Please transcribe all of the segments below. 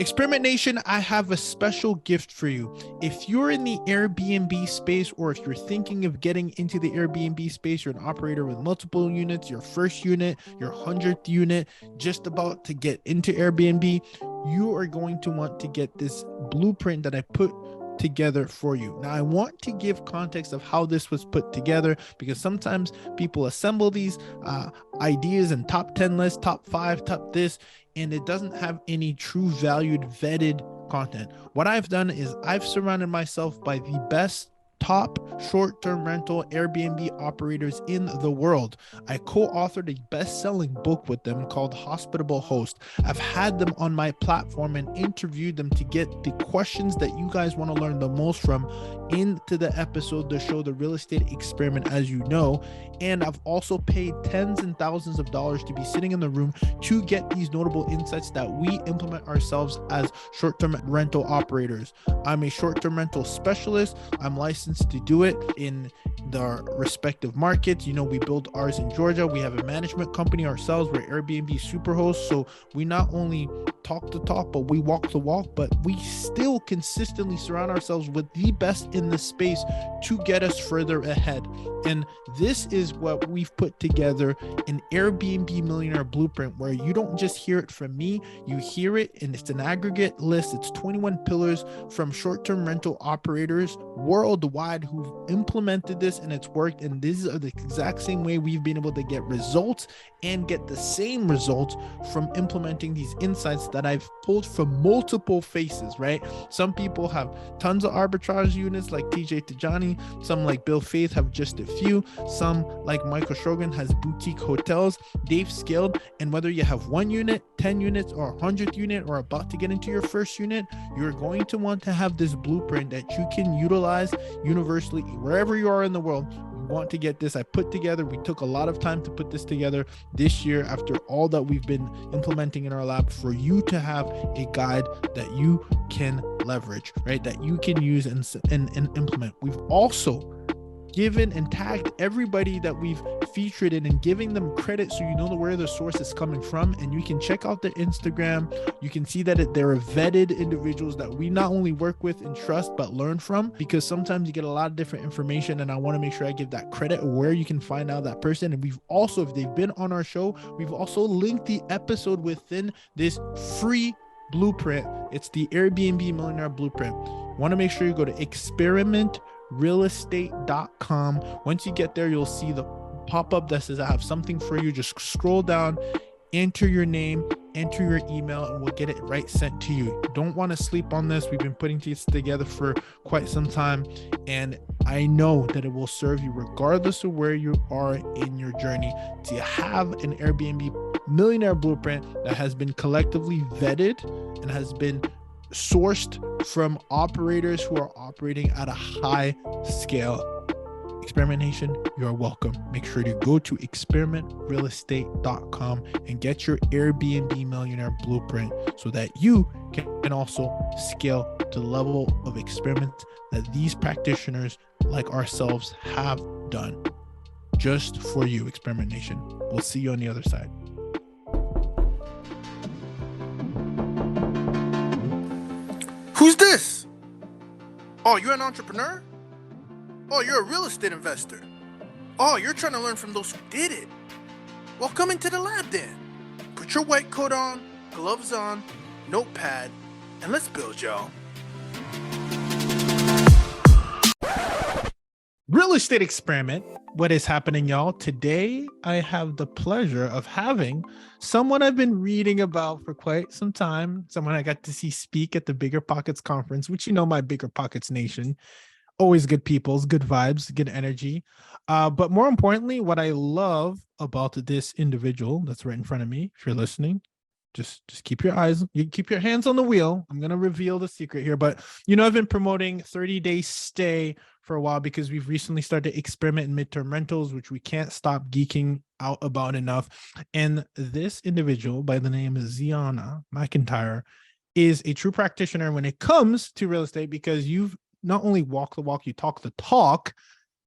Experiment Nation, I have a special gift for you. If you're in the Airbnb space, or if you're thinking of getting into the Airbnb space, you're an operator with multiple units, your first unit, your 100th unit, just about to get into Airbnb, you are going to want to get this blueprint that I put together for you. Now, I want to give context of how this was put together, because sometimes people assemble these ideas and top 10 lists, top 5, top this, and it doesn't have any true valued vetted content. What I've done is I've surrounded myself by the best top short-term rental Airbnb operators in the world. I co-authored a best-selling book with them called Hospitable Host. I've had them on my platform and interviewed them to get the questions that you guys want to learn the most from into the episode, the show, The Real Estate Experiment, as you know. And I've also paid tens and thousands of dollars to be sitting in the room to get these notable insights that we implement ourselves as short-term rental operators. I'm a short-term rental specialist. I'm licensed to do it in the respective markets. You know, we build ours in Georgia. We have a management company ourselves. We're Airbnb superhosts. So we not only talk the talk, but we walk the walk, but we still consistently surround ourselves with the best in the space to get us further ahead. And this is what we've put together, an Airbnb Millionaire Blueprint, where you don't just hear it from me, you hear it, and it's an aggregate list. It's 21 pillars from short-term rental operators worldwide who've implemented this, and it's worked. And these are the exact same way we've been able to get results and get the same results from implementing these insights that I've pulled from multiple faces, right? Some people have tons of arbitrage units like TJ Tijani. Some like Bill Faith have just a few. Some like Michael Shogun has boutique hotels. They've scaled, and whether you have 1 unit, 10 units, or 100th unit, or about to get into your first unit, you're going to want to have this blueprint that you can utilize universally wherever you are in the world. Want to get this. I put together, we took a lot of time to put this together this year after all that we've been implementing in our lab, for you to have a guide that you can leverage, right? That you can use and implement. We've also given and tagged everybody that we've featured in and giving them credit, so you know where the source is coming from, and you can check out their Instagram. You can see that they're vetted individuals that we not only work with and trust but learn from, because sometimes you get a lot of different information, and I want to make sure I give that credit where you can find out that person. And we've also, if they've been on our show, we've also linked the episode within this free blueprint. It's the Airbnb Millionaire Blueprint. Want to make sure you go to experimentrealestate.com. Once you get there, you'll see the pop-up that says I have something for you. Just scroll down, enter your name, enter your email, and we'll get it right sent to you. Don't want to sleep on this. We've been putting this together for quite some time, and I know that it will serve you regardless of where you are in your journey, to have an Airbnb Millionaire Blueprint that has been collectively vetted and has been sourced from operators who are operating at a high scale. Experiment Nation, you are welcome. Make sure to go to experimentrealestate.com and get your Airbnb Millionaire Blueprint, so that you can also scale to the level of experiments that these practitioners like ourselves have done just for you. Experiment Nation, we'll see you on the other side. Who's this? Oh, you're an entrepreneur? Oh, you're a real estate investor. Oh, you're trying to learn from those who did it. Well, come into the lab then. Put your white coat on, gloves on, notepad, and let's build, y'all. Real estate experiment. What is happening, y'all? Today, I have the pleasure of having someone I've been reading about for quite some time. Someone I got to see speak at the BiggerPockets conference, which, you know, my BiggerPockets Nation. Always good people, good vibes, good energy. But more importantly, what I love about this individual that's right in front of me, if you're listening, just keep your eyes, you keep your hands on the wheel. I'm going to reveal the secret here. But, you know, I've been promoting 30-day stay for a while because we've recently started to experiment in midterm rentals, which we can't stop geeking out about enough. And this individual by the name of Zeona McIntyre is a true practitioner when it comes to real estate, because you've not only walk the walk, you talk the talk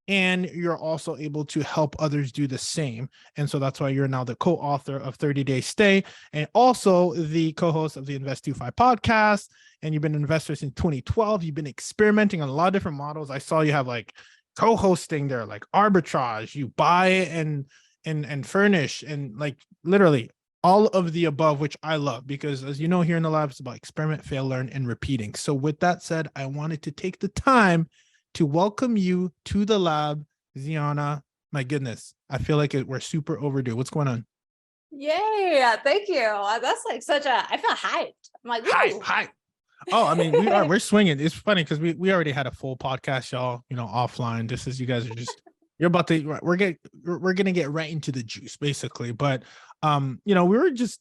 and you're also able to help others do the same. And so that's why you're now the co-author of 30 Day Stay and also the co-host of the INVEST2FI podcast. And you've been an investor since 2012. You've been experimenting on a lot of different models. I saw you have like co-hosting there, like arbitrage, you buy and furnish, and like literally all of the above, which I love because, as you know, here in the lab, it's about experiment, fail, learn, and repeating. So with that said, I wanted to take the time to welcome you to the lab, Zeona. My goodness, I feel like we're super overdue. What's going on? Yay, thank you. That's like I feel hyped. I'm like, woo. Hi. Oh, I mean, we're swinging. It's funny because we already had a full podcast, y'all, offline. Just as you guys are just, you're about to, we're going to get right into the juice basically. But, we were just,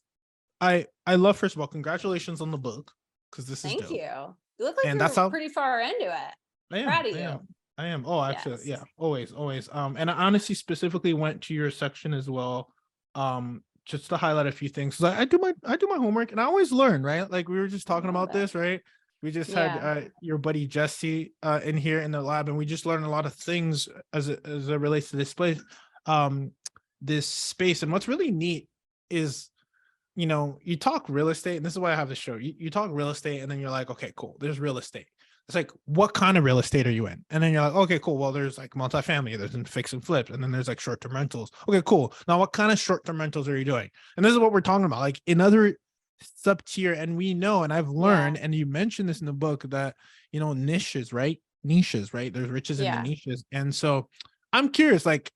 I love, first of all, congratulations on the book. Cause this is dope. Thank you. You look like you're pretty far into it. I am. Oh, actually, yes. Yeah, always. And I honestly specifically went to your section as well. Just to highlight a few things. I do my homework and I always learn, right? Like we were just talking about this, right? We just had your buddy Jesse in here in the lab, and we just learned a lot of things as it relates to this place, this space. And what's really neat is, you talk real estate, and this is why I have the show. You talk real estate, and then you're like, okay, cool. There's real estate. It's like, what kind of real estate are you in? And then you're like, okay, cool. Well, there's like multifamily, there's in fix and flip, and then there's like short-term rentals. Okay, cool. Now, what kind of short-term rentals are you doing? And this is what we're talking about, like in other sub-tier. And we know, and I've learned, and you mentioned this in the book, that, niches, right? There's riches in the niches. And so I'm curious, like,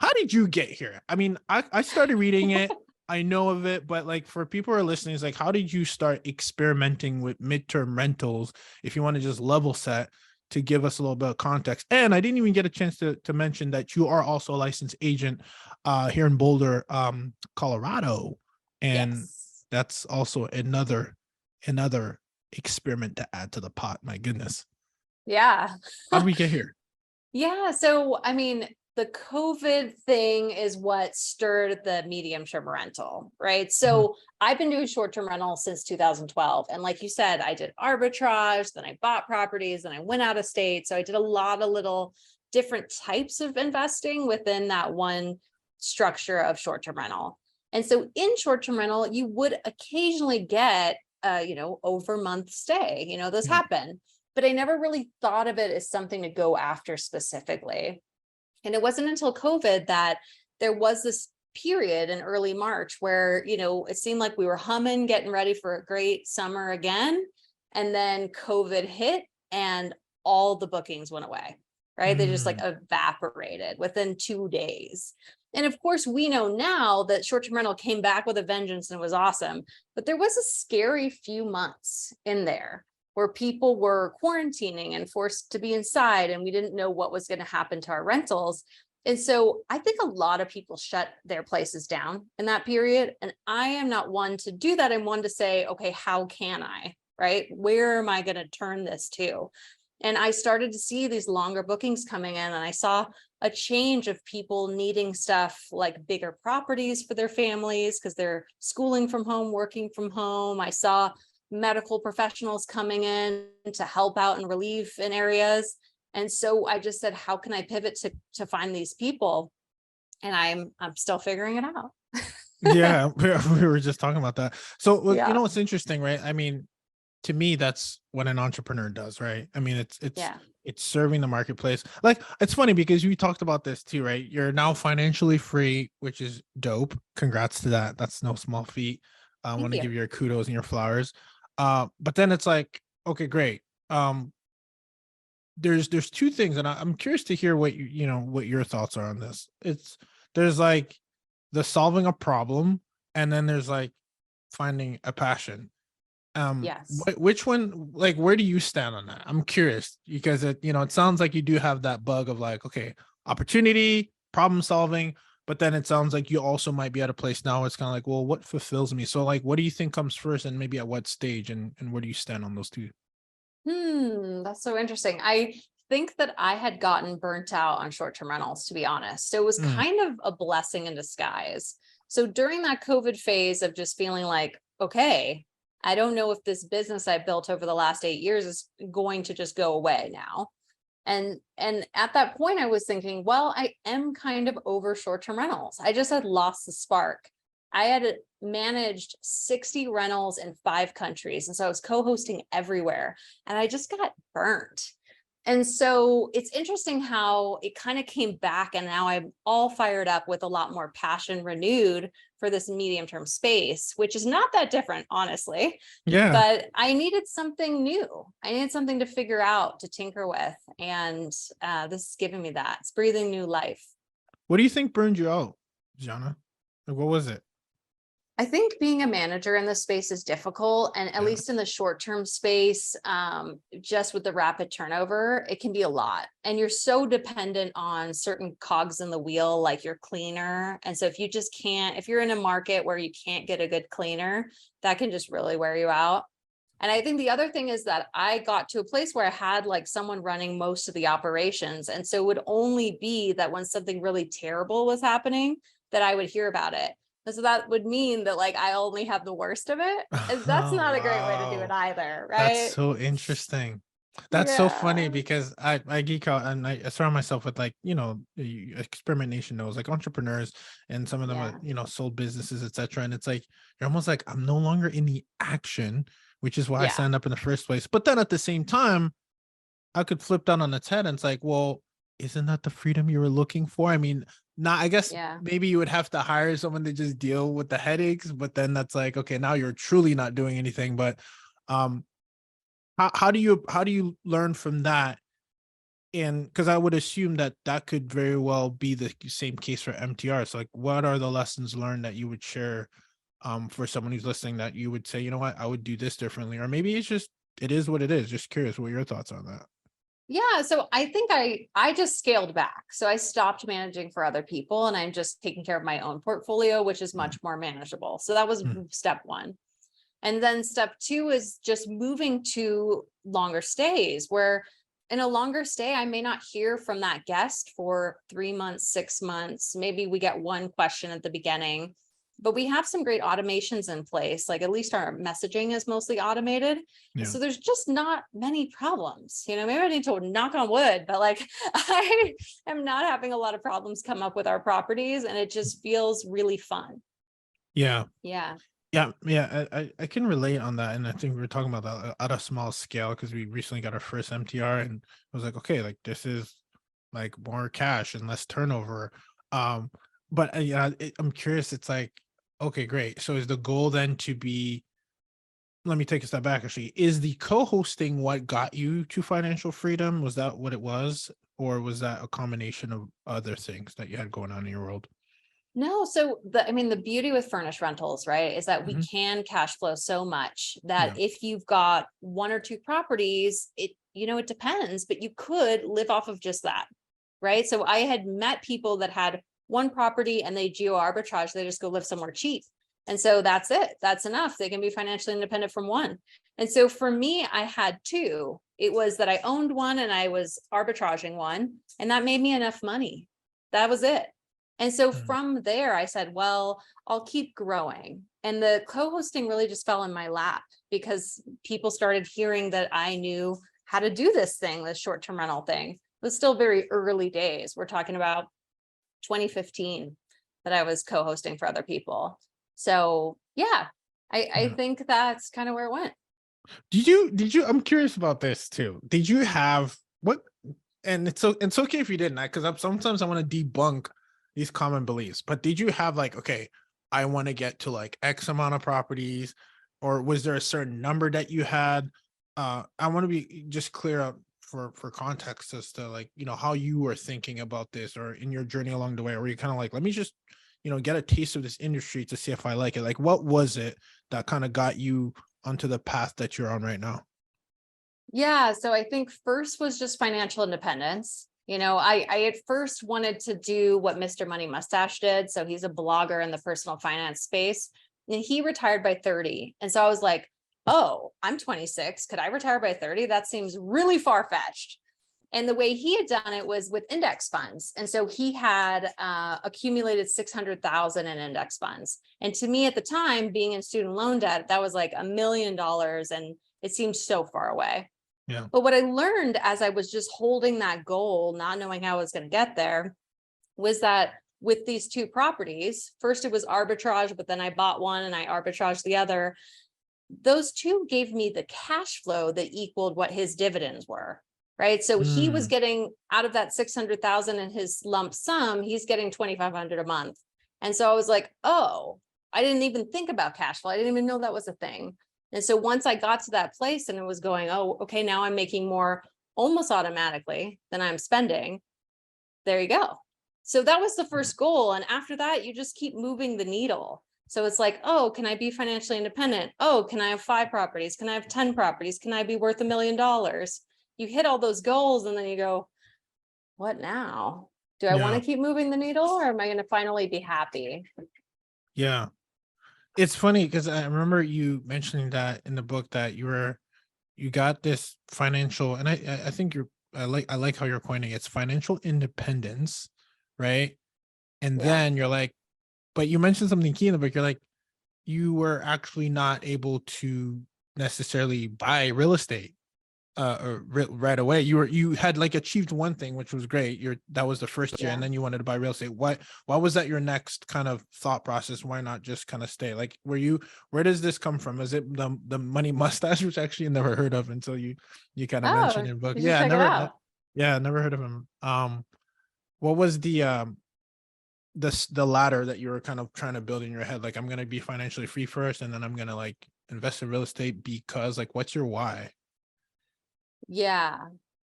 how did you get here? I mean, I started reading it. I know of it, but like for people who are listening, it's like, how did you start experimenting with midterm rentals? If you want to just level set to give us a little bit of context. And I didn't even get a chance to mention that you are also a licensed agent here in Boulder, Colorado. And that's also another experiment to add to the pot. My goodness. Yeah. How did we get here? Yeah. So, I mean, the COVID thing is what stirred the medium-term rental, right? So I've been doing short-term rental since 2012. And like you said, I did arbitrage, then I bought properties, then I went out of state. So I did a lot of little different types of investing within that one structure of short-term rental. And so in short-term rental, you would occasionally get, over month stay, those happen, but I never really thought of it as something to go after specifically. And it wasn't until COVID that there was this period in early March where, it seemed like we were humming, getting ready for a great summer again. And then COVID hit and all the bookings went away, right? They just like evaporated within 2 days. And of course, we know now that short-term rental came back with a vengeance and it was awesome. But there was a scary few months in there where people were quarantining and forced to be inside, and we didn't know what was going to happen to our rentals. And so I think a lot of people shut their places down in that period. And I am not one to do that. I'm one to say, okay, how can I, right? Where am I going to turn this to? And I started to see these longer bookings coming in, and I saw a change of people needing stuff like bigger properties for their families because they're schooling from home, working from home. I saw medical professionals coming in to help out and relieve in areas. And so I just said, how can I pivot to find these people? And I'm still figuring it out. Yeah, we were just talking about that. So, what's interesting, right? I mean, to me, that's what an entrepreneur does, right? I mean, it's serving the marketplace. Like, it's funny because you talked about this too, right? You're now financially free, which is dope. Congrats to that. That's no small feat. I want to give you your kudos and your flowers. But then it's like, okay, great. There's two things, and I'm curious to hear what what your thoughts are on this. There's like the solving a problem, and then there's like finding a passion. Which one, like, where do you stand on that? I'm curious because it sounds like you do have that bug of like, okay, opportunity, problem solving, but then it sounds like you also might be at a place now where it's kind of like, well, what fulfills me? So like, what do you think comes first, and maybe at what stage, and where do you stand on those two? That's so interesting. I think that I had gotten burnt out on short-term rentals, to be honest. So it was kind of a blessing in disguise. So during that COVID phase of just feeling like, okay, I don't know if this business I built over the last 8 years is going to just go away now. And at that point I was thinking, well, I am kind of over short-term rentals. I just had lost the spark. I had managed 60 rentals in 5 countries. And so I was co-hosting everywhere and I just got burnt. And so it's interesting how it kind of came back, and now I'm all fired up with a lot more passion renewed for this medium-term space, which is not that different, honestly. Yeah. But I needed something new. I needed something to figure out, to tinker with. And this is giving me that. It's breathing new life. What do you think burned you out, Zeona? Like, what was it? I think being a manager in this space is difficult, and at least in the short-term space, just with the rapid turnover, it can be a lot. And you're so dependent on certain cogs in the wheel, like your cleaner. And so if you just can't, if you're in a market where you can't get a good cleaner, that can just really wear you out. And I think the other thing is that I got to a place where I had like someone running most of the operations. And so it would only be that when something really terrible was happening, that I would hear about it. So that would mean that like I only have the worst of it. And that's not a great way to do it either, right? That's so interesting. That's so funny because I geek out and I surround myself with, like, Experiment Nation knows, like, entrepreneurs, and some of them are, sold businesses, etc. And it's like, you're almost like, I'm no longer in the action, which is why I signed up in the first place. But then at the same time, I could flip that on its head and it's like, well, isn't that the freedom you were looking for? I mean, I guess maybe you would have to hire someone to just deal with the headaches, but then that's like, okay, now you're truly not doing anything. But how do you learn from that? And because I would assume that could very well be the same case for MTR. So like, what are the lessons learned that you would share for someone who's listening, that you would say, you know what, I would do this differently? Or maybe it is what it is. Just curious what your thoughts on that. Yeah, so I think I just scaled back. So I stopped managing for other people and I'm just taking care of my own portfolio, which is much more manageable. So that was step 1. And then step 2 is just moving to longer stays, where in a longer stay, I may not hear from that guest for 3 months, 6 months. Maybe we get one question at the beginning. But we have some great automations in place. Like, at least our messaging is mostly automated. Yeah. So there's just not many problems. Maybe I need to knock on wood, but like I am not having a lot of problems come up with our properties, and it just feels really fun. Yeah. Yeah. I can relate on that. And I think we were talking about that at a small scale because we recently got our first MTR and I was like, okay, like this is like more cash and less turnover. But I'm curious. It's like, okay, great. So is the goal then to be, let me take a step back actually, is the co-hosting what got you to financial freedom? Was that what it was? Or was that a combination of other things that you had going on in your world? No, so the beauty with furnished rentals, right, is that we can cash flow so much that if you've got 1 or 2 properties, it depends, but you could live off of just that, right? So I had met people that had 1 property and they geo arbitrage, they just go live somewhere cheap. And so that's it. That's enough. They can be financially independent from 1. And so for me, I had 2. It was that I owned 1 and I was arbitraging 1, and that made me enough money. That was it. And so from there, I said, well, I'll keep growing. And the co-hosting really just fell in my lap because people started hearing that I knew how to do this thing, this short-term rental thing. It was still very early days. We're talking about 2015 that I was co-hosting for other people. So yeah, I think that's kind of where it went. Did you, I'm curious about this too. Did you have what, and it's okay if you didn't, because sometimes I want to debunk these common beliefs, but did you have like, okay, I want to get to like X amount of properties, or was there a certain number that you had? I want to be just clear up for context as to like, how you were thinking about this, or in your journey along the way, or were you kind of like, let me just, get a taste of this industry to see if I like it? Like, what was it that kind of got you onto the path that you're on right now? Yeah, so I think first was just financial independence. I at first wanted to do what Mr. Money Mustache did. So he's a blogger in the personal finance space, and he retired by 30. And so I was like, oh, I'm 26. Could I retire by 30? That seems really far-fetched. And the way he had done it was with index funds. And so he had accumulated 600,000 in index funds. And to me at the time, being in student loan debt, that was like $1 million. And it seemed so far away. Yeah. But what I learned as I was just holding that goal, not knowing how I was going to get there, was that with these two properties, first it was arbitrage, but then I bought one and I arbitraged the other. Those two gave me the cash flow that equaled what his dividends were, right? So he was getting out of that 600,000 in his lump sum, he's getting 2,500 a month. And so I was like, oh, I didn't even think about cash flow. I didn't even know that was a thing. And so once I got to that place and it was going, oh, okay, now I'm making more almost automatically than I'm spending. There you go. So that was the first goal. And after that, you just keep moving the needle. So it's like, oh, can I be financially independent? Oh, can I have 5 properties? Can I have 10 properties? Can I be worth $1 million? You hit all those goals and then you go, what now? Do I want to keep moving the needle, or am I going to finally be happy? Yeah. It's funny because I remember you mentioning that in the book that you got this financial, and I think I like how you're coining it's financial independence, right? And then you're like, but you mentioned something key in the book. You're like, you were actually not able to necessarily buy real estate right away. You had like achieved one thing, which was great. That was the first year, and then you wanted to buy real estate. Why was that your next kind of thought process? Why not just kind of stay? Like, where does this come from? Is it the money mustache, which actually I never heard of until you kind of mentioned in the book? Yeah, check it out. I never heard of him. What was the ladder that you were kind of trying to build in your head? Like, I'm gonna be financially free first, and then I'm gonna like invest in real estate because, like, what's your why? Yeah.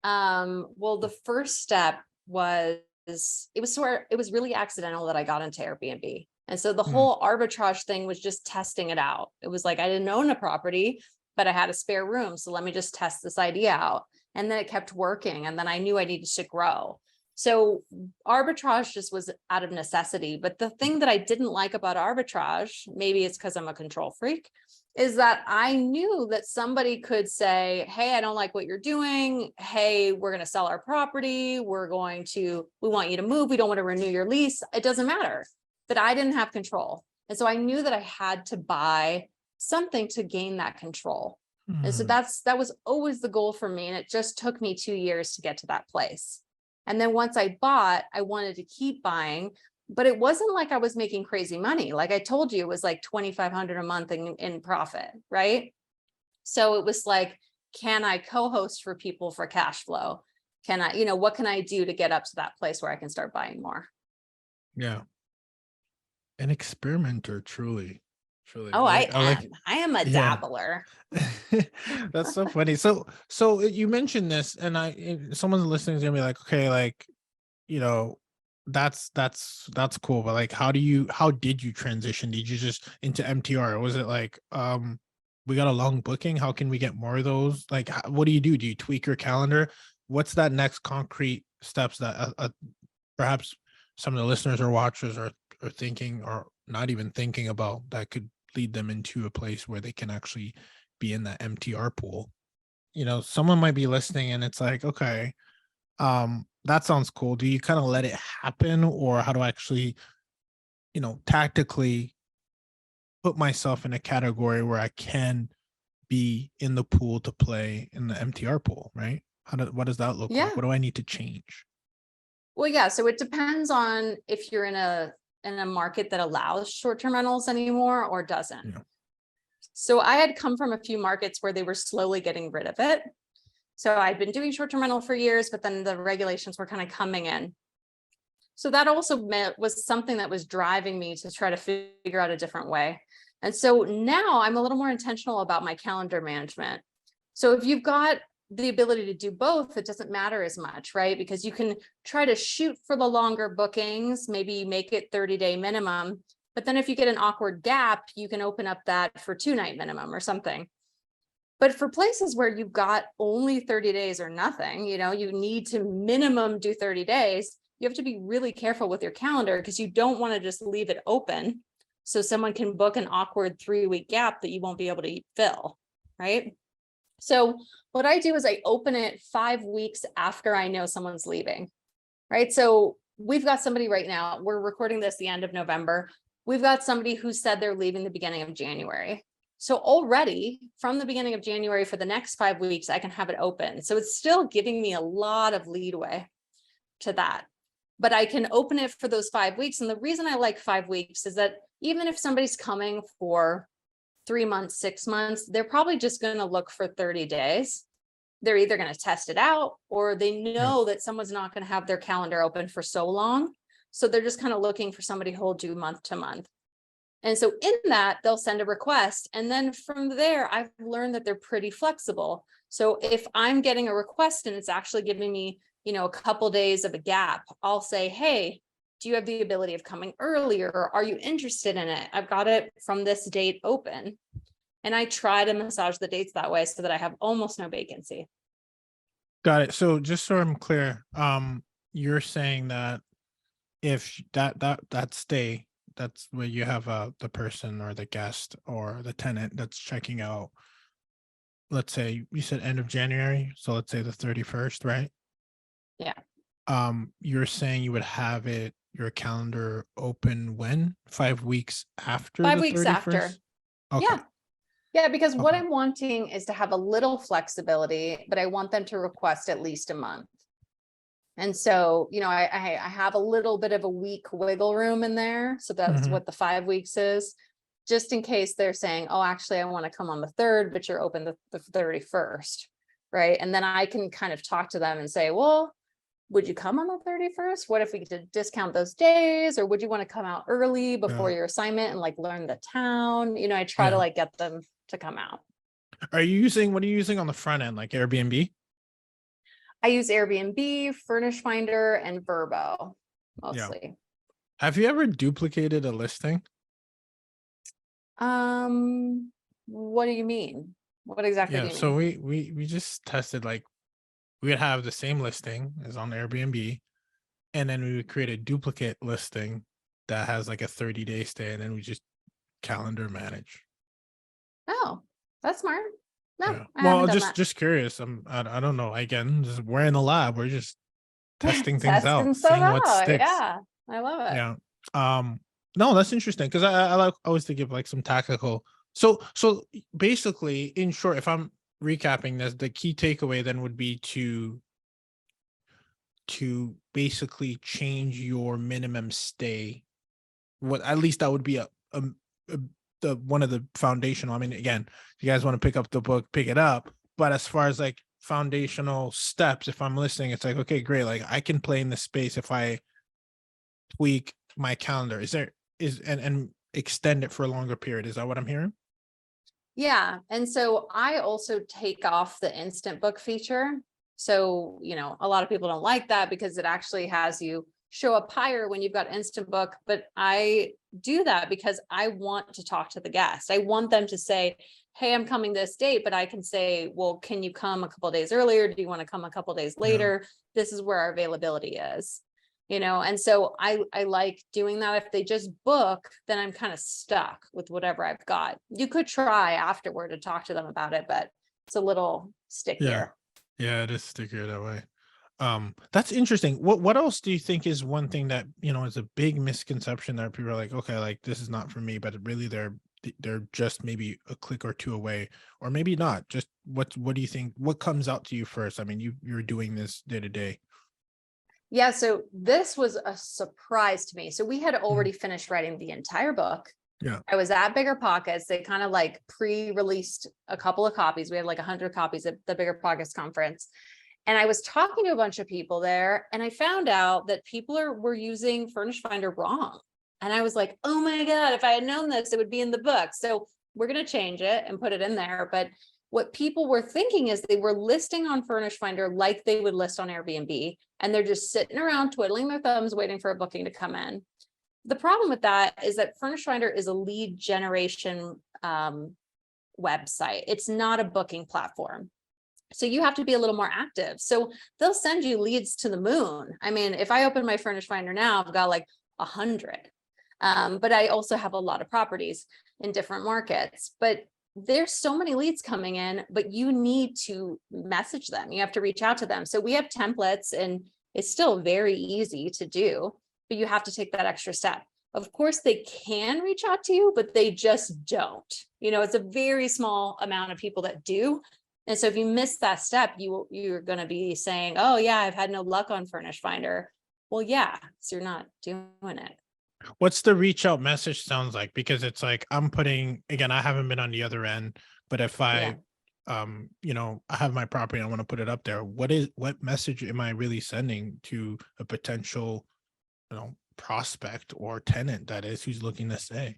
Well, the first step was, it was really accidental that I got into Airbnb. And so the whole arbitrage thing was just testing it out. It was like, I didn't own a property, but I had a spare room. So let me just test this idea out. And then it kept working. And then I knew I needed to grow. So arbitrage just was out of necessity. But the thing that I didn't like about arbitrage, maybe it's because I'm a control freak, is that I knew that somebody could say, hey, I don't like what you're doing. Hey, we're going to sell our property. We want you to move. We don't want to renew your lease. It doesn't matter. But I didn't have control. And so I knew that I had to buy something to gain that control. And so that was always the goal for me. And it just took me 2 years to get to that place. And then once I bought, I wanted to keep buying, but it wasn't like I was making crazy money. Like I told you, it was like 2,500 a month in profit, right? So it was like, can I co-host for people for cash flow? Can I, what can I do to get up to that place where I can start buying more? Yeah. An experimenter, truly. Oh, I am a dabbler. That's so funny. So you mentioned this, and someone's listening is gonna be like, okay, like, that's cool, but like, how did you transition? Did you just into MTR? Or was it like, we got a long booking, how can we get more of those? Like, what do? Do you tweak your calendar? What's that next concrete steps that perhaps some of the listeners or watchers are thinking, or not even thinking about, that could lead them into a place where they can actually be in that MTR pool? Someone might be listening and it's like, okay, that sounds cool. Do you kind of let it happen, or how do I actually, tactically put myself in a category where I can be in the pool to play in the MTR pool, right? What does that look like? What do I need to change? Well, yeah. So it depends on if you're in a market that allows short-term rentals anymore or doesn't. Yeah. So I had come from a few markets where they were slowly getting rid of it. So I'd been doing short-term rental for years, but then the regulations were kind of coming in. So that also was something that was driving me to try to figure out a different way. And so now I'm a little more intentional about my calendar management. So if you've got the ability to do both, it doesn't matter as much, right? Because you can try to shoot for the longer bookings, maybe make it 30-day minimum. But then if you get an awkward gap, you can open up that for 2-night minimum or something. But for places where you've got only 30 days or nothing, you need to minimum do 30 days, you have to be really careful with your calendar, because you don't want to just leave it open so someone can book an awkward 3-week gap that you won't be able to fill, right? So what I do is I open it 5 weeks after I know someone's leaving, right? So we've got somebody right now, we're recording this the end of November. We've got somebody who said they're leaving the beginning of January. So already from the beginning of January for the next 5 weeks, I can have it open. So it's still giving me a lot of leeway to that. But I can open it for those 5 weeks. And the reason I like 5 weeks is that even if somebody's coming for 3 months, 6 months, they're probably just going to look for 30 days. They're either going to test it out, or they know that someone's not going to have their calendar open for so long. So they're just kind of looking for somebody who will do month to month. And so in that, they'll send a request. And then from there, I've learned that they're pretty flexible. So if I'm getting a request and it's actually giving me, a couple days of a gap, I'll say, hey, do you have the ability of coming earlier? Or are you interested in it? I've got it from this date open. And I try to massage the dates that way so that I have almost no vacancy. Got it. So just so I'm clear, you're saying that if that stay, that's where you have the person or the guest or the tenant that's checking out, let's say you said end of January, so let's say the 31st, right? Yeah. You're saying you would have your calendar open when? 5 weeks after 5 the weeks 31st? after. Okay. Yeah, because what Okay. I'm wanting is to have a little flexibility, but I want them to request at least a month. And so, I have a little bit of a week wiggle room in there. So that's Mhm. what the 5 weeks is, just in case they're saying, oh, actually, I want to come on the 3rd, but you're open the 31st. Right. And then I can kind of talk to them and say, well, would you come on the 31st? What if we could discount those days? Or would you want to come out early before Yeah. your assignment and learn the town? I try to get them to come out. What are you using on the front end, like Airbnb? I use Airbnb, Furnished Finder, and Verbo Yeah. mostly. Have you ever duplicated a listing? What do you mean? What exactly do Yeah. you So mean? we just tested, like, we would have the same listing as on Airbnb, and then we would create a duplicate listing that has like a 30-day stay, and then we just calendar manage. Oh, that's smart. No, Yeah. I Well, haven't done that. just curious. I don't know. Again, we're in the lab. We're just testing things out, Testing stuff seeing what out. sticks. Yeah, I love it. Yeah. No, that's interesting, because I like always to give like some tactical. So basically, in short, if I'm recapping this, the key takeaway then would be to basically change your minimum stay. What, at least that would be a the one of the foundational. I mean, again, if you guys want to pick up the book, pick it up. But as far as like foundational steps, if I'm listening, it's like, okay, great. Like, I can play in this space if I tweak my calendar. And extend it for a longer period. Is that what I'm hearing? Yeah. And so I also take off the instant book feature. So, a lot of people don't like that because it actually has you show up higher when you've got instant book. But I do that because I want to talk to the guest. I want them to say, hey, I'm coming this date, but I can say, well, can you come a couple of days earlier? Do you want to come a couple of days later? This is where our availability is. And so I like doing that. If they just book, then I'm kind of stuck with whatever I've got. You could try afterward to talk to them about it, but it's a little stickier. Yeah, it is stickier that way. That's interesting. What else do you think is one thing that is a big misconception that people are like, okay, like, this is not for me, but really they're just maybe a click or two away, or maybe not. Just what do you think? What comes out to you first? I mean, you're doing this day to day. Yeah, so this was a surprise to me. So we had already finished writing the entire book. Yeah. I was at BiggerPockets. They kind of pre-released a couple of copies. We had 100 copies at the BiggerPockets conference. And I was talking to a bunch of people there, and I found out that people were using Furnished Finder wrong. And I was like, oh my God, if I had known this, it would be in the book. So we're going to change it and put it in there. But what people were thinking is they were listing on Furnished Finder like they would list on Airbnb, and they're just sitting around twiddling their thumbs waiting for a booking to come in. The problem with that is that Furnished Finder is a lead generation website. It's not a booking platform. So you have to be a little more active. So they'll send you leads to the moon. I mean, if I open my Furnished Finder now, I've got 100. But I also have a lot of properties in different markets. But there's so many leads coming in, but you need to message them. You have to reach out to them. So we have templates, and it's still very easy to do, but you have to take that extra step. Of course, they can reach out to you, but they just don't. It's a very small amount of people that do. And so if you miss that step, you're going to be saying, oh yeah, I've had no luck on Furnished Finder. Well, yeah, so you're not doing it. What's the reach out message sounds like? Because it's like, again, I haven't been on the other end, but if I, I have my property, I want to put it up there. What message am I really sending to a potential, prospect or tenant that is, who's looking to stay?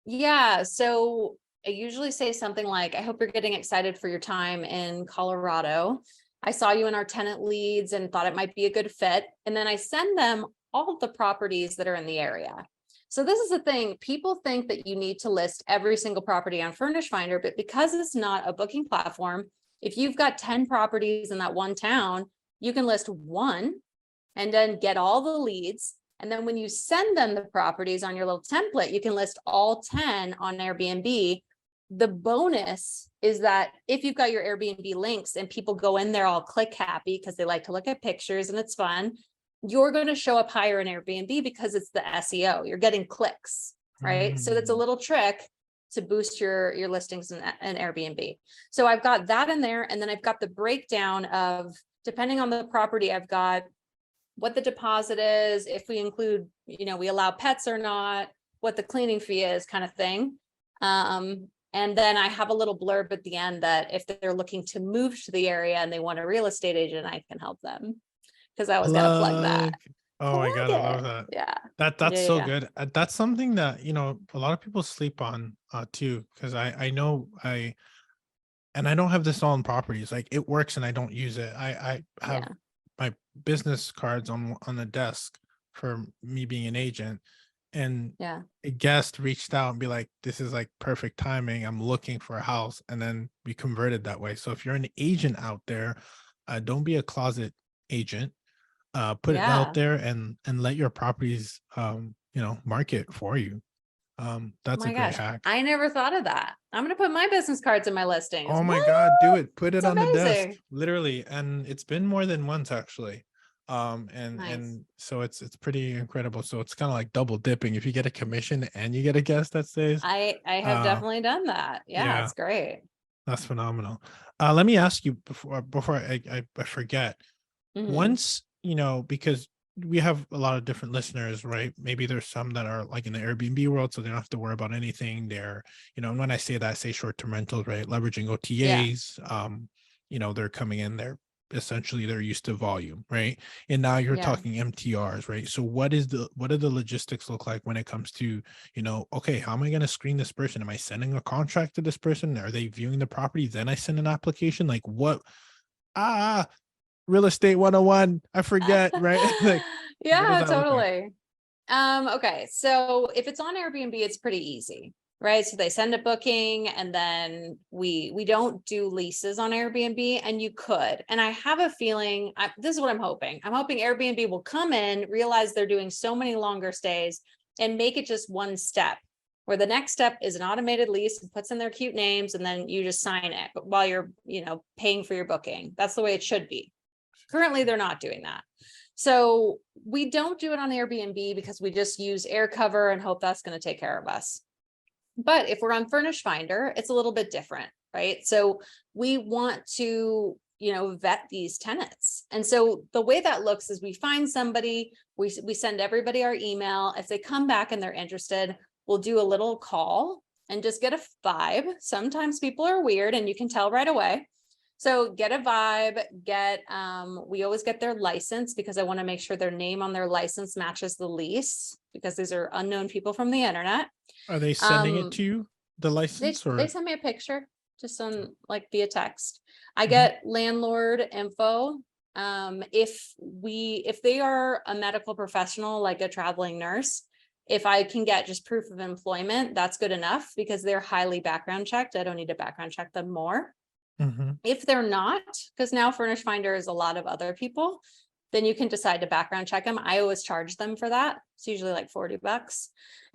Yeah. So I usually say something like, I hope you're getting excited for your time in Colorado. I saw you in our tenant leads and thought it might be a good fit. And then I send them all of the properties that are in the area. So this is the thing. People think that you need to list every single property on Furnished Finder, but because it's not a booking platform, if you've got 10 properties in that one town, you can list one and then get all the leads. And then when you send them the properties on your little template, you can list all 10 on Airbnb. The bonus is that if you've got your Airbnb links and people go in there all click happy because they like to look at pictures and it's fun, you're going to show up higher in Airbnb because it's the SEO. You're getting clicks, right? So that's a little trick to boost your listings in Airbnb. So I've got that in there. And then I've got the breakdown of, depending on the property, I've got what the deposit is, if we include, we allow pets or not, what the cleaning fee is, kind of thing. And then I have a little blurb at the end that if they're looking to move to the area and they want a real estate agent, I can help them. Because I always gotta plug that. Oh my God, I love that. Yeah. That's so good. That's something that, a lot of people sleep on too, because I know and I don't have this all in properties. Like it works and I don't use it. I have my business cards on the desk for me being an agent, and a guest reached out and be like, this is like perfect timing, I'm looking for a house, and then we converted that way. So if you're an agent out there, don't be a closet agent. Put it out there and let your properties market for you. That's a great hack. I never thought of that. I'm gonna put my business cards in my listings. Oh my God, do it. Put it on the desk, literally. And it's been more than once actually. And so it's pretty incredible. So it's kind of like double dipping. If you get a commission and you get a guest that stays. I have definitely done that. Yeah, it's great. That's phenomenal. Let me ask you before I forget. Once, because we have a lot of different listeners, right? Maybe there's some that are like in the Airbnb world, so they don't have to worry about anything. They're, and when I say that, I say short-term rentals, right? Leveraging OTAs, they're coming in, they're used to volume, right? And now you're talking MTRs, right? So what do the logistics look like when it comes to, okay, how am I going to screen this person? Am I sending a contract to this person? Are they viewing the property? Then I send an application? Like what? Real estate 101. I forget, right? Like, yeah, totally. Okay. So if it's on Airbnb, it's pretty easy, right? So they send a booking and then we don't do leases on Airbnb, and you could. And I have a feeling, this is what I'm hoping. I'm hoping Airbnb will come in, realize they're doing so many longer stays, and make it just one step, where the next step is an automated lease and puts in their cute names, and then you just sign it while you're, paying for your booking. That's the way it should be. Currently, they're not doing that. So we don't do it on Airbnb because we just use air cover and hope that's going to take care of us. But if we're on Furnished Finder, it's a little bit different, right? So we want to, vet these tenants. And so the way that looks is we find somebody, we send everybody our email. If they come back and they're interested, we'll do a little call and just get a vibe. Sometimes people are weird and you can tell right away. So get a vibe, we always get their license because I want to make sure their name on their license matches the lease, because these are unknown people from the internet. Are they sending it to you, the license? They send me a picture just on via text. I get landlord info. If they are a medical professional, like a traveling nurse, if I can get just proof of employment, that's good enough because they're highly background checked. I don't need to background check them more. If they're not, because now Furnished Finder is a lot of other people, then you can decide to background check them. I always charge them for that. It's usually like $40.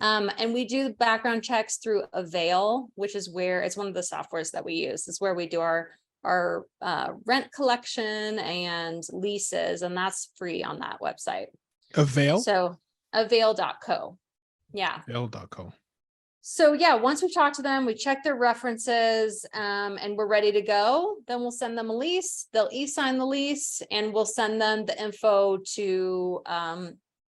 And we do background checks through Avail, which is where it's one of the softwares that we use. It's where we do our rent collection and leases, and that's free on that website. Avail? So avail.co. Yeah. Bill.co. So yeah, once we talk to them, we check their references, and we're ready to go. Then we'll send them a lease. They'll e-sign the lease, and we'll send them the info to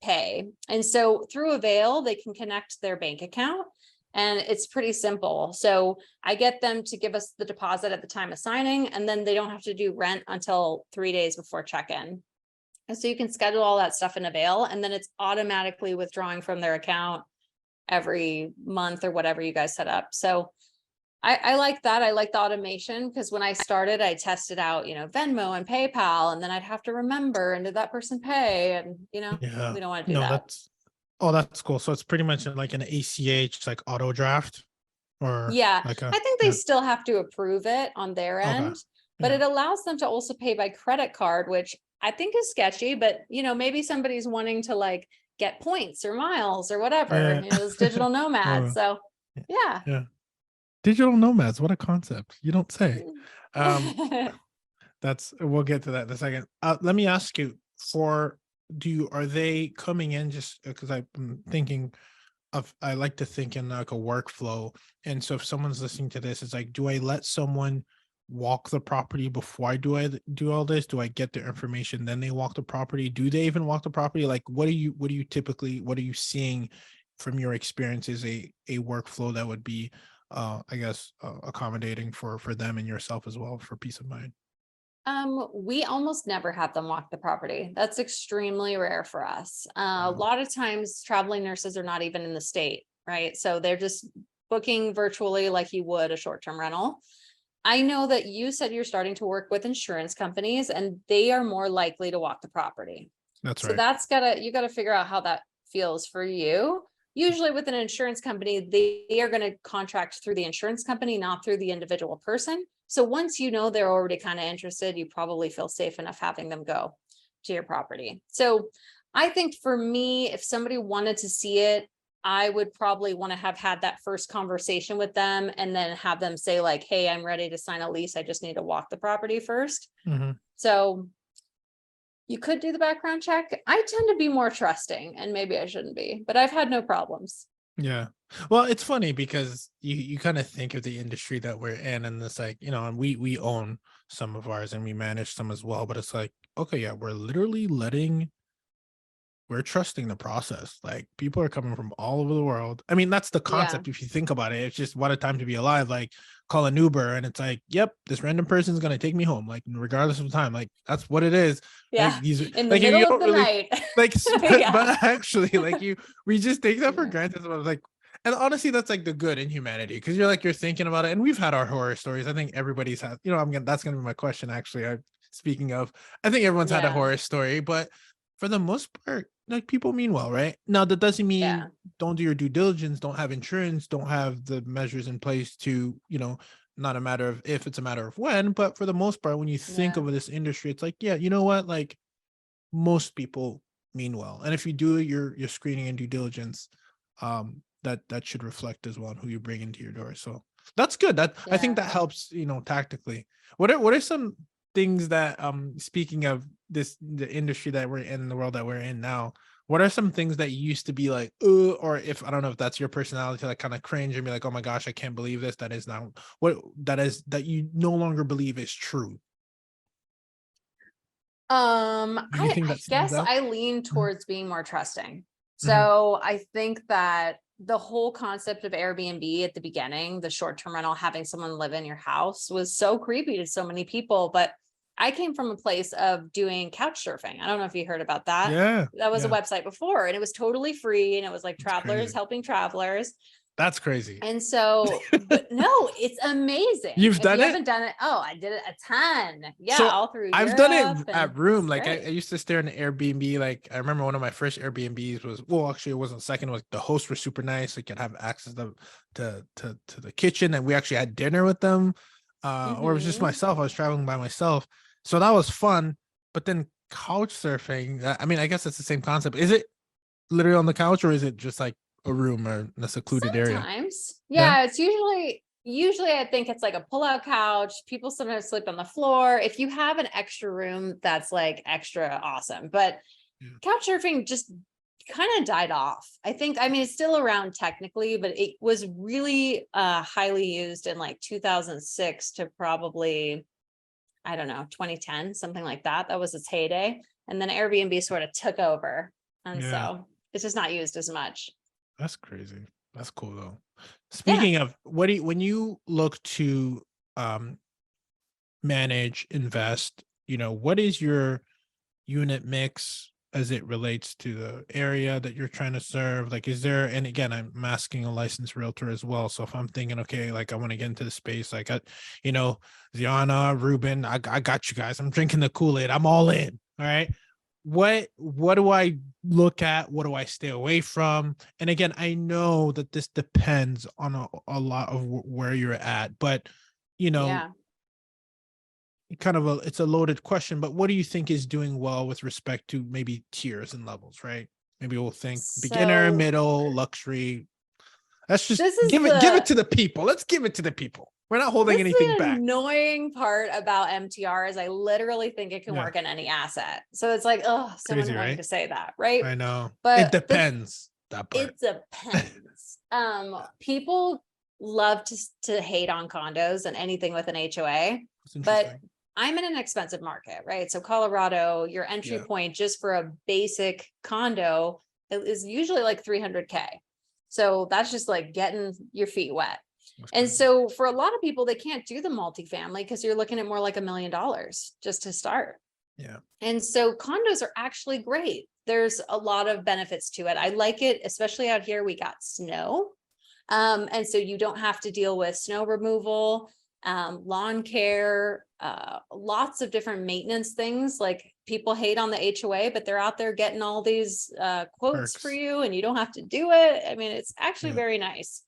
pay. And so through Avail, they can connect their bank account, and it's pretty simple. So I get them to give us the deposit at the time of signing, and then they don't have to do rent until 3 days before check-in. And so you can schedule all that stuff in Avail, and then it's automatically withdrawing from their account every month or whatever you guys set up. So I like that. I like the automation, because when I started, I tested out, Venmo and PayPal, and then I'd have to remember, and did that person pay? And, Yeah. we don't want to do No, that. that's cool. So it's pretty much like an ACH, like auto draft, or Yeah, like I think they still have to approve it on their end, but it allows them to also pay by credit card, which I think is sketchy, but maybe somebody's wanting to like get points or miles or whatever, those digital nomads. So yeah. Digital nomads, what a concept. You don't say. We'll get to that in a second. Let me ask you, are they coming in just because I'm thinking I like to think in like a workflow. And so if someone's listening to this, it's like, do I let someone walk the property before I do all this? Do I get their information, then they walk the property? Do they even walk the property? Like, what are you seeing from your experience is a workflow that would be, accommodating for them and yourself as well, for peace of mind? We almost never have them walk the property. That's extremely rare for us. A lot of times traveling nurses are not even in the state, right? So they're just booking virtually like you would a short-term rental. I know that you said you're starting to work with insurance companies, and they are more likely to walk the property. That's So right. you gotta figure out how that feels for you. Usually with an insurance company, they are going to contract through the insurance company, not through the individual person. So once they're already kind of interested, you probably feel safe enough having them go to your property. So I think for me, if somebody wanted to see it, I would probably want to have had that first conversation with them, and then have them say like, hey, I'm ready to sign a lease. I just need to walk the property first. Mm-hmm. So you could do the background check. I tend to be more trusting, and maybe I shouldn't be, but I've had no problems. Yeah. Well, it's funny because you kind of think of the industry that we're in, and it's like, and we own some of ours and we manage some as well, but it's like, okay, yeah, we're trusting the process. Like, people are coming from all over the world. I mean, that's the concept. Yeah. If you think about it, it's just what a time to be alive. Like, call an Uber and it's like, yep, this random person is going to take me home. Like, regardless of the time, like, that's what it is. Yeah. Like, these, In the like, if middle you of don't the really night. like, Yeah. but actually, like, we just take that for Yeah. granted. So I was like, and honestly, that's like the good in humanity, because you're thinking about it, and we've had our horror stories. I think everybody's had, that's going to be my question. Actually, speaking of, I think everyone's had a Yeah. horror story, but for the most part, like, people mean well, right? Now, that doesn't mean Yeah. don't do your due diligence, don't have insurance, don't have the measures in place to, not a matter of if, it's a matter of when. But for the most part, when you think Yeah. of this industry, it's like, yeah, you know what? Like, most people mean well. And if you do your screening and due diligence, that should reflect as well on who you bring into your door. So that's good. I think Yeah. that helps, tactically. What are some things that, speaking of the industry that we're in, the world that we're in now, what are some things that used to be like, or if, I don't know if that's your personality, like kind of cringe and be like, oh my gosh, I can't believe this, that is now that you no longer believe is true? Anything I that stands guess out? I lean Mhm. towards being more trusting. Mhm. So I think that the whole concept of Airbnb at the beginning, the short-term rental, having someone live in your house, was so creepy to so many people. But I came from a place of doing couch surfing. I don't know if you heard about that. Yeah. That was a Yeah. website before, and it was totally free, and it was like It's travelers crazy. helping travelers. That's crazy. And so, but no, it's amazing. You've If done you it? haven't done it, oh, I did it a ton. Yeah, So all through I've done it Europe, and at room. it's Like, I great. used to stay in an Airbnb. Like, I remember one of my first Airbnbs was, well, actually it wasn't second. It was, the hosts were super nice. So you could have access to the kitchen, and we actually had dinner with them. Or it was just Mm-hmm. myself. I was traveling by myself. So that was fun. But then couch surfing, I mean, I guess it's the same concept. Is it literally on the couch, or is it just like a room or a secluded area? Sometimes. Yeah. Yeah, it's usually I think it's like a pull-out couch. People sometimes sleep on the floor. If you have an extra room, that's like extra awesome. But Yeah. couch surfing just kind of died off. I think, I mean, it's still around technically, but it was really highly used in like 2006 to probably, I don't know, 2010, something like that. That was its heyday. And then Airbnb sort of took over. And so it's just not used as much. That's crazy. That's cool though. Yeah. Speaking of, when you look to manage, invest, what is your unit mix as it relates to the area that you're trying to serve? Like, is there, and again, I'm asking a licensed realtor as well. So if I'm thinking, okay, like I want to get into the space, like, Zeona, Ruben, I got you guys. I'm drinking the Kool-Aid. I'm all in. All right. What do I look at? What do I stay away from? And again, I know that this depends on a lot of where you're at, but it's a loaded question, but what do you think is doing well with respect to maybe tiers and levels, right? Maybe we'll think beginner, middle, luxury. Let's just give it to the people. Let's give it to the people. We're not holding anything back. The annoying part about MTR is I literally think it can work in any asset. So it's like, oh, so annoying to say that, right? I know. But it depends. That part. It depends. People love to hate on condos and anything with an HOA, but I'm in an expensive market, right? So Colorado, your entry point just for a basic condo is usually like $300K. So that's just like getting your feet wet. And so for a lot of people, they can't do the multifamily because you're looking at more like $1 million just to start. Yeah. And so condos are actually great. There's a lot of benefits to it. I like it, especially out here, we got snow. And so you don't have to deal with snow removal, lawn care, lots of different maintenance things. Like people hate on the HOA, but they're out there getting all these quotes for you and you don't have to do it. I mean, it's actually very nice.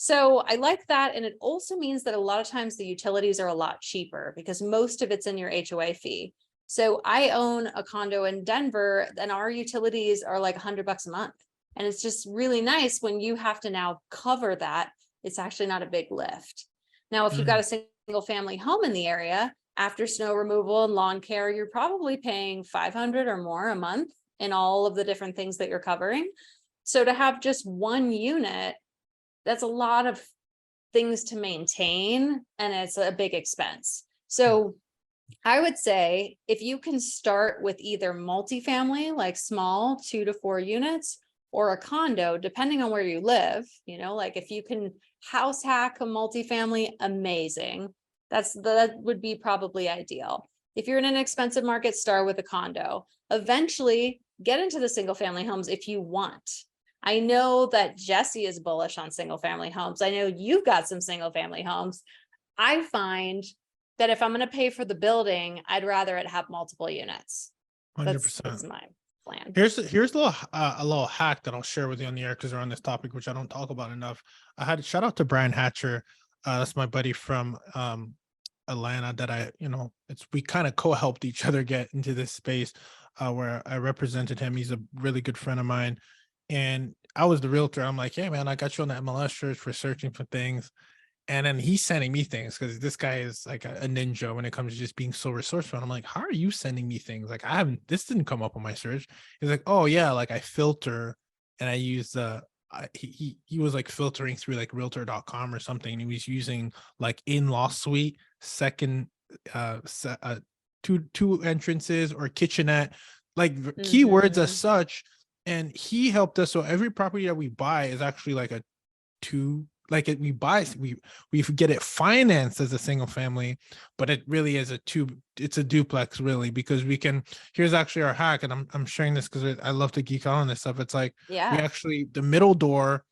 So I like that. And it also means that a lot of times the utilities are a lot cheaper because most of it's in your HOA fee. So I own a condo in Denver and our utilities are like $100 a month. And it's just really nice when you have to now cover that. It's actually not a big lift. Now, if you've got a single family home in the area, after snow removal and lawn care, you're probably paying $500 or more a month in all of the different things that you're covering. So to have just one unit, that's a lot of things to maintain and it's a big expense. So I would say if you can start with either multifamily, like small 2 to 4 units, or a condo, depending on where you live, like if you can house hack a multifamily, amazing. That would be probably ideal. If you're in an expensive market, start with a condo. Eventually get into the single family homes if you want. I know that Jesse is bullish on single family homes. I know you've got some single family homes. I find that if I'm going to pay for the building, I'd rather it have multiple units. 100%. That's my plan. Here's a little hack that I'll share with you on the air because we're on this topic, which I don't talk about enough. I had a shout out to Brian Hatcher. That's my buddy from Atlanta that we kind of co-helped each other get into this space where I represented him. He's a really good friend of mine. And I was the realtor. I'm like, hey, man, I got you on the MLS search for searching for things. And then he's sending me things because this guy is like a ninja when it comes to just being so resourceful. And I'm like, how are you sending me things? Like, this didn't come up on my search. He's like, oh, yeah, like I filter and I use he was like filtering through like realtor.com or something. And he was using like in-law suite, second, two entrances or kitchenette, like keywords as such. And he helped us. So every property that we buy is actually like a two, like we get it financed as a single family, but it really is it's a duplex really, because here's actually our hack. And I'm sharing this because I love to geek out on this stuff. It's like, the middle door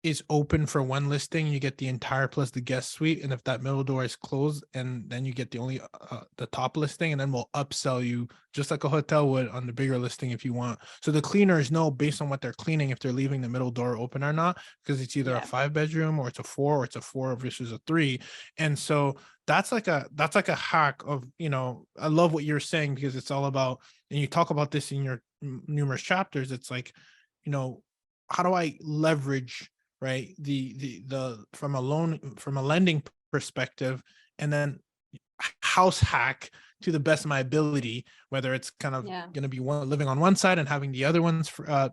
is open for one listing, you get the entire plus the guest suite. And if that middle door is closed, and then you get the top listing, and then we'll upsell you just like a hotel would on the bigger listing if you want. So the cleaners know based on what they're cleaning if they're leaving the middle door open or not, because it's either a 5-bedroom or it's a 4 or it's a 4 versus a 3. And so that's like a hack of, I love what you're saying because it's all about, and you talk about this in your numerous chapters. It's like, how do I leverage, right, the from a lending perspective, and then house hack to the best of my ability, whether it's kind of Yeah. going to be one living on one side and having the other ones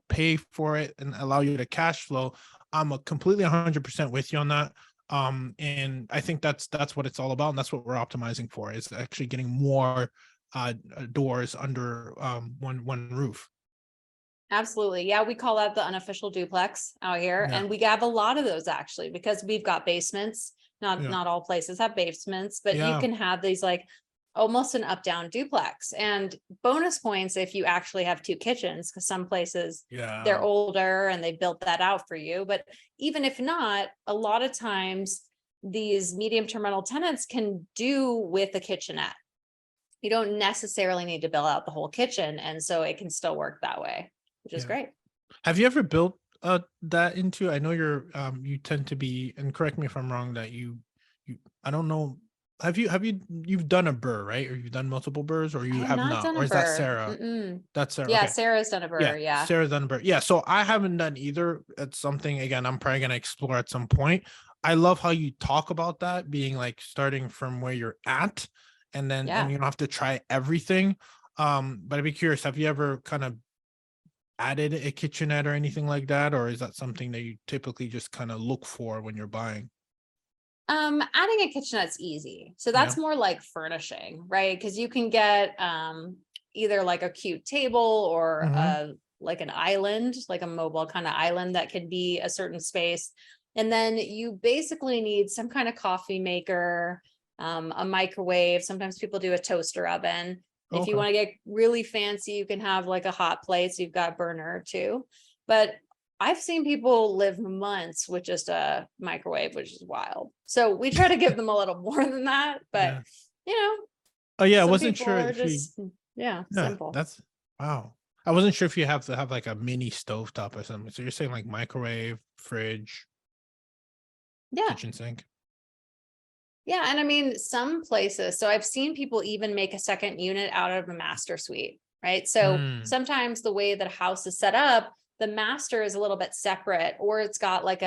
pay for it and allow you to cash flow. I'm a completely 100% with you on that. And I think that's what it's all about, and that's what we're optimizing for, is actually getting more doors under one roof. Absolutely. Yeah, we call that the unofficial duplex out here. Yeah. And we have a lot of those actually, because we've got basements. Yeah. Not all places have basements, but you can have these like almost an up-down duplex, and bonus points if you actually have two kitchens, because some places they're older and they built that out for you. But even if not, a lot of times these medium-term rental tenants can do with a kitchenette. You don't necessarily need to build out the whole kitchen, and so it can still work that way, which is great. Have you ever built that into? I know you tend to be, and correct me if I'm wrong, that you I don't know. You've done a burr, right? Or you've done multiple burrs, or you have not? Or is that Sarah? That's Sarah. Yeah, okay. Sarah's done a burr. Yeah. Sarah's done a burr. Yeah. So I haven't done either. It's something, again, I'm probably gonna explore at some point. I love how you talk about that being like starting from where you're at, and then and you don't have to try everything. But I'd be curious, have you ever kind of added a kitchenette or anything like that, or is that something that you typically just kind of look for when you're buying? Adding a kitchenette's easy. So that's more like furnishing, right? Because you can get either like a cute table or like an island, like a mobile kind of island that could be a certain space. And then you basically need some kind of coffee maker, a microwave. Sometimes people do a toaster oven. If you want to get really fancy, you can have like a hot plate. So you've got a burner too. But I've seen people live months with just a microwave, which is wild. So we try to give them a little more than that, but you know. Oh yeah, I wasn't sure if simple. That's wow. I wasn't sure if you have to have like a mini stovetop or something. So you're saying like microwave, fridge, kitchen sink. Yeah, and I mean some places. So I've seen people even make a second unit out of a master suite, right? So sometimes the way that a house is set up, the master is a little bit separate, or it's got like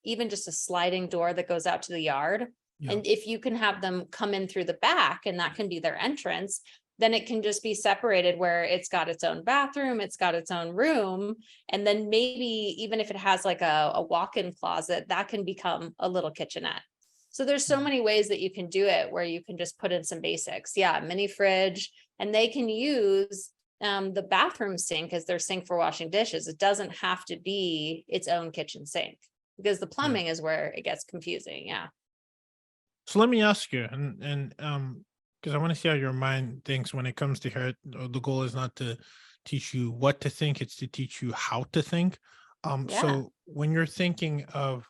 even just a sliding door that goes out to the yard. And if you can have them come in through the back and that can be their entrance, then it can just be separated where it's got its own bathroom, it's got its own room. And then maybe even if it has like a walk-in closet, that can become a little kitchenette. So there's so many ways that you can do it where you can just put in some basics. Yeah, mini fridge, and they can use the bathroom sink as their sink for washing dishes. It doesn't have to be its own kitchen sink, because the plumbing is where it gets confusing. Yeah. So let me ask you, and because I want to see how your mind thinks when it comes to here. The goal is not to teach you what to think; it's to teach you how to think. So when you're thinking of,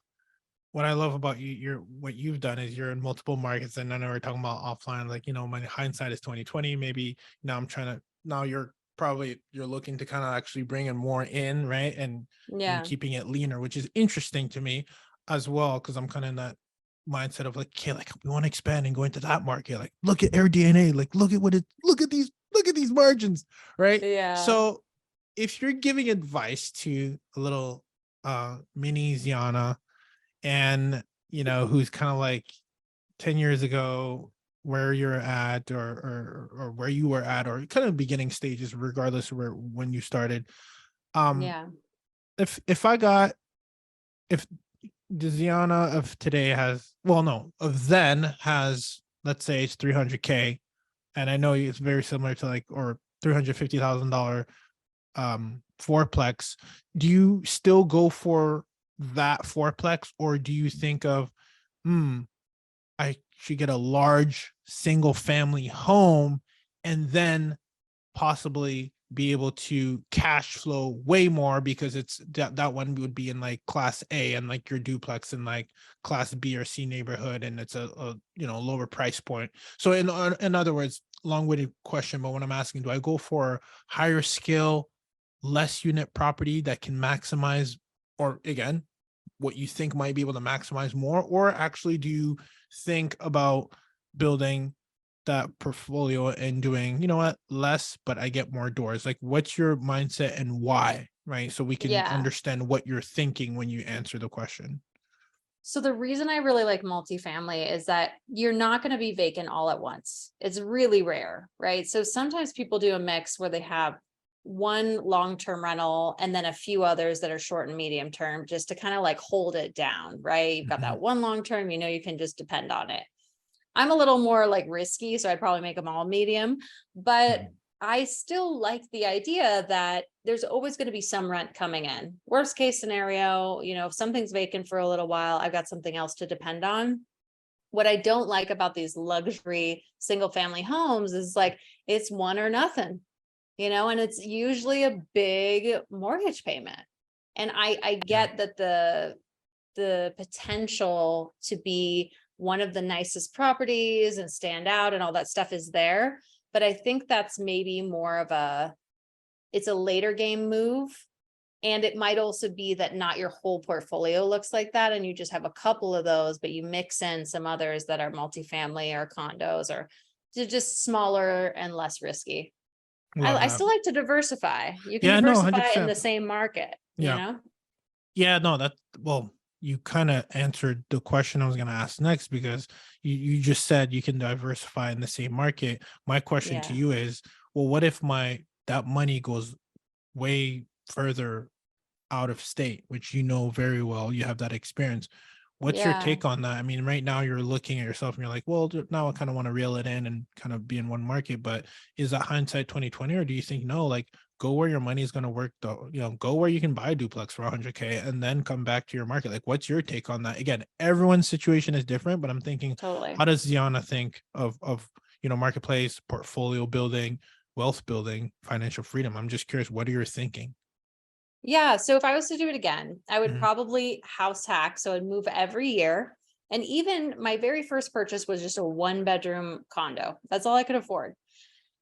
what I love about you, what you've done is you're in multiple markets, and I know we're talking about offline, like, my hindsight is 2020. Maybe now you're looking to kind of actually bring in more in, right? And keeping it leaner, which is interesting to me as well, because I'm kind of in that mindset of like, okay, like we want to expand and go into that market. Like, look at AirDNA, like look at these margins, right? Yeah. So if you're giving advice to a little mini Zeona, and who's kind of like 10 years ago, where you're at, or where you were at, or kind of beginning stages, regardless of when you started. If the Zeona of today of then has, let's say it's 300K, and I know it's very similar to like, or $350,000 fourplex, do you still go for that fourplex, or do you think of, I should get a large single family home and then possibly be able to cash flow way more, because it's that one would be in like class A, and like your duplex in like class B or C neighborhood, and it's a lower price point. So in other words, long-winded question, but when I'm asking, do I go for higher scale, less unit property that can maximize, or again, what you think might be able to maximize more, or actually do you think about building that portfolio and doing, less, but I get more doors? Like, what's your mindset and why, right? So we can understand what you're thinking when you answer the question. So the reason I really like multifamily is that you're not going to be vacant all at once. It's really rare, right? So sometimes people do a mix where they have one long-term rental and then a few others that are short and medium term, just to kind of like hold it down, right? You've got that one long-term, you can just depend on it. I'm a little more like risky, so I'd probably make them all medium, but I still like the idea that there's always going to be some rent coming in. Worst case scenario, if something's vacant for a little while, I've got something else to depend on. What I don't like about these luxury single family homes is like, it's one or nothing, and it's usually a big mortgage payment. And I get that the potential to be one of the nicest properties and stand out and all that stuff is there. But I think that's maybe more of it's a later game move. And it might also be that not your whole portfolio looks like that. And you just have a couple of those, but you mix in some others that are multifamily or condos or just smaller and less risky. I still like to diversify. You can diversify in the same market, Yeah, no, well, you kind of answered the question I was going to ask next, because you just said you can diversify in the same market. My question to you is, well, what if that money goes way further out of state, which very well, you have that experience. What's your take on that? I mean, right now you're looking at yourself and you're like, well, now I kind of want to reel it in and kind of be in one market, but is that hindsight 2020, or do you think, no, like, go where your money is going to work, though, go where you can buy a duplex for 100K and then come back to your market? Like, what's your take on that? Again, everyone's situation is different, but I'm thinking, how does Zeona think of marketplace, portfolio building, wealth building, financial freedom? I'm just curious, what are you thinking? Yeah. So if I was to do it again, I would probably house hack. So I'd move every year. And even my very first purchase was just a 1-bedroom condo. That's all I could afford.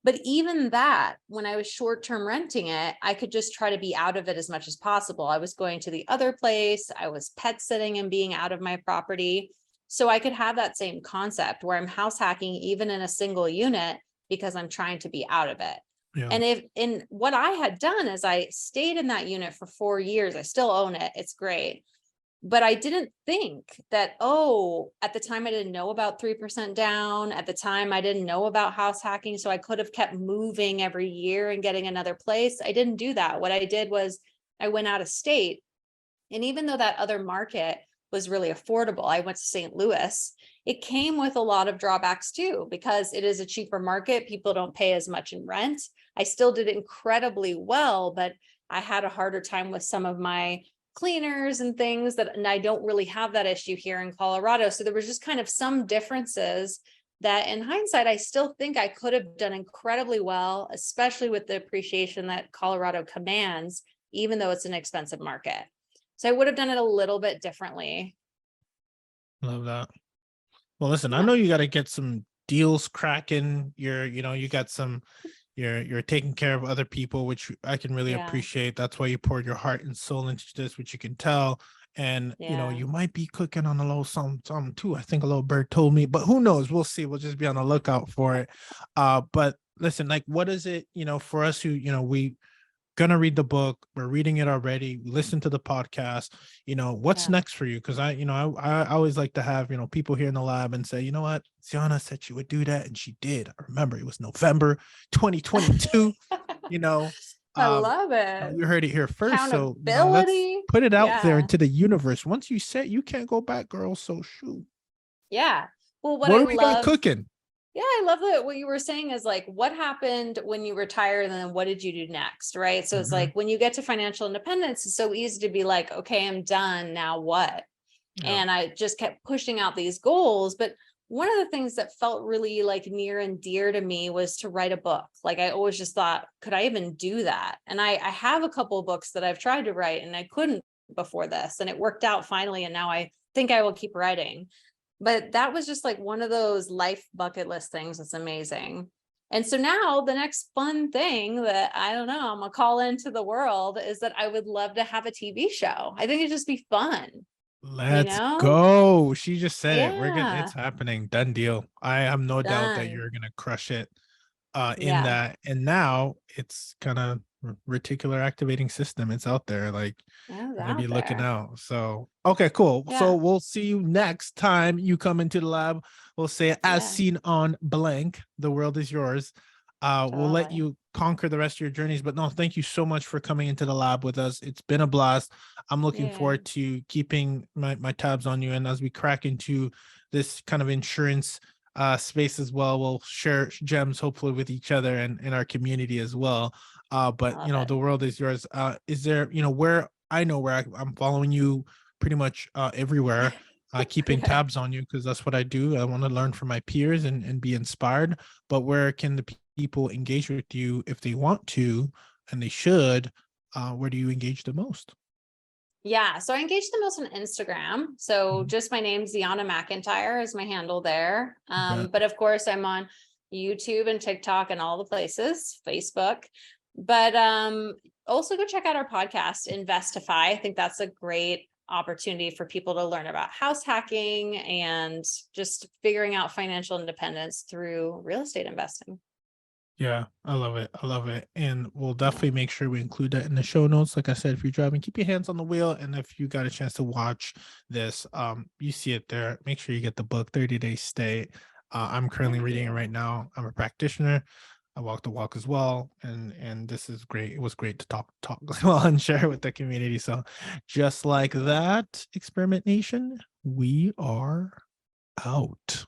But even that, when I was short-term renting it, I could just try to be out of it as much as possible. I was going to the other place. I was pet sitting and being out of my property. So I could have that same concept where I'm house hacking even in a single unit because I'm trying to be out of it. Yeah. And what I had done is I stayed in that unit for 4 years. I still own it. It's great. But I didn't think that, at the time I didn't know about 3% down. At the time I didn't know about house hacking. So I could have kept moving every year and getting another place. I didn't do that. What I did was I went out of state. And even though that other market was really affordable, I went to St. Louis. It came with a lot of drawbacks too, because it is a cheaper market. People don't pay as much in rent. I still did incredibly well, but I had a harder time with some of my cleaners and things and I don't really have that issue here in Colorado. So there was just kind of some differences that in hindsight, I still think I could have done incredibly well, especially with the appreciation that Colorado commands, even though it's an expensive market. So I would have done it a little bit differently. Love that. Well, listen, I know you got to get some deals cracking. You got some, you're taking care of other people, which I can really appreciate. That's why you poured your heart and soul into this, which you can tell. And, you might be cooking on a little something too. I think a little bird told me, but who knows? We'll see. We'll just be on the lookout for it. But listen, like, what is it, for us who, we gonna read the book, we're reading it already, listen to the podcast, what's next for you? Because I always like to have people here in the lab and say, you know what, Zeona said she would do that, and she did. I remember it was November 2022. I love it. You heard it here first, so let's put it out there into the universe. Once you say, you can't go back, girl. So shoot. Well, what are we gonna cooking? Yeah, I love that. What you were saying is like, what happened when you retired and then what did you do next? Right. So it's like, when you get to financial independence, it's so easy to be like, okay, I'm done. Now what? And I just kept pushing out these goals. But one of the things that felt really like near and dear to me was to write a book. Like I always just thought, could I even do that? And I have a couple of books that I've tried to write and I couldn't before this, and it worked out finally. And now I think I will keep writing. But that was just like one of those life bucket list things. That's amazing. And so now the next fun thing that I don't know, I'm gonna call into the world is that I would love to have a TV show. I think it'd just be fun. Let's go. She just said it. It's happening. Done deal. I have no doubt that you're gonna crush it in that. And now it's kind of reticular activating system. It's out there. Like, Yeah, I'm gonna be out looking there. out. So okay, cool. So Yeah. we'll see you next time you come into the lab. We'll say, as Yeah, seen on blank, the world is yours. We'll let totally. you conquer the rest of your journeys. But no, thank you so much for coming into the lab with us. It's been a blast. I'm looking Yeah. forward to keeping my tabs on you. And as we crack into this kind of insurance space as well, we'll share gems hopefully with each other and in our community as well. I But love it. the world is yours. Is there, where I know where I'm following you pretty much everywhere, keeping Okay. tabs on you because that's what I do. I want to learn from my peers and be inspired. But where can the people engage with you if they want to, and they should? Where do you engage the most? Yeah, so I engage the most on Instagram. So Mhm. just my name, Zeona McIntyre, is my handle there. Okay. But of course, I'm on YouTube and TikTok and all the places, Facebook. But also go check out our podcast, INVEST2FI. I think that's a great opportunity for people to learn about house hacking and just figuring out financial independence through real estate investing. Yeah, I love it. I love it. And we'll Yeah. definitely make sure we include that in the show notes. Like I said, if you're driving, keep your hands on the wheel. And if you got a chance to watch this, you see it there. Make sure you get the book, 30 Day Stay. I'm currently Thank reading it you. right now. I'm a practitioner. I walk the walk as well. And this is great. It was great to talk as well and share with the community. So just like Thank you. that, Experiment Nation, we are out.